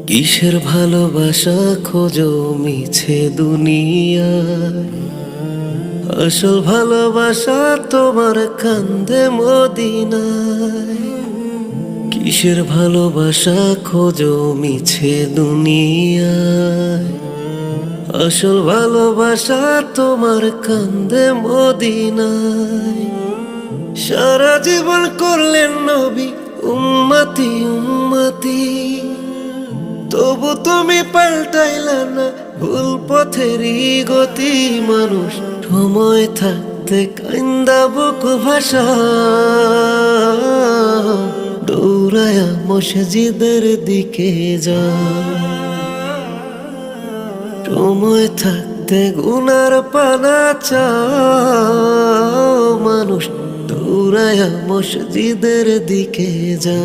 কিসের ভালোবাসা খোঁজো মিছে দুনিয়ায়, আসল ভালোবাসা তোমার কান্দে মদিনায়। কিসের ভালোবাসা খোঁজো মিছে দুনিয়ায়, আসল ভালোবাসা তোমার কান্দে মদিনায়। সারা জীবন করলেন নবী উম্মতি উম্মতি, তবু তুমি পাল্টাইলা না ভুল পথেরই গতি। মানুষ সময় থাকতে কান্দা বুক ভাষা, দৌড়ায়া মসজিদের দিকে যা। সময় থাকতে গুনার পানা চাও, মানুষ দৌড়ায়া মসজিদের দিকে যা।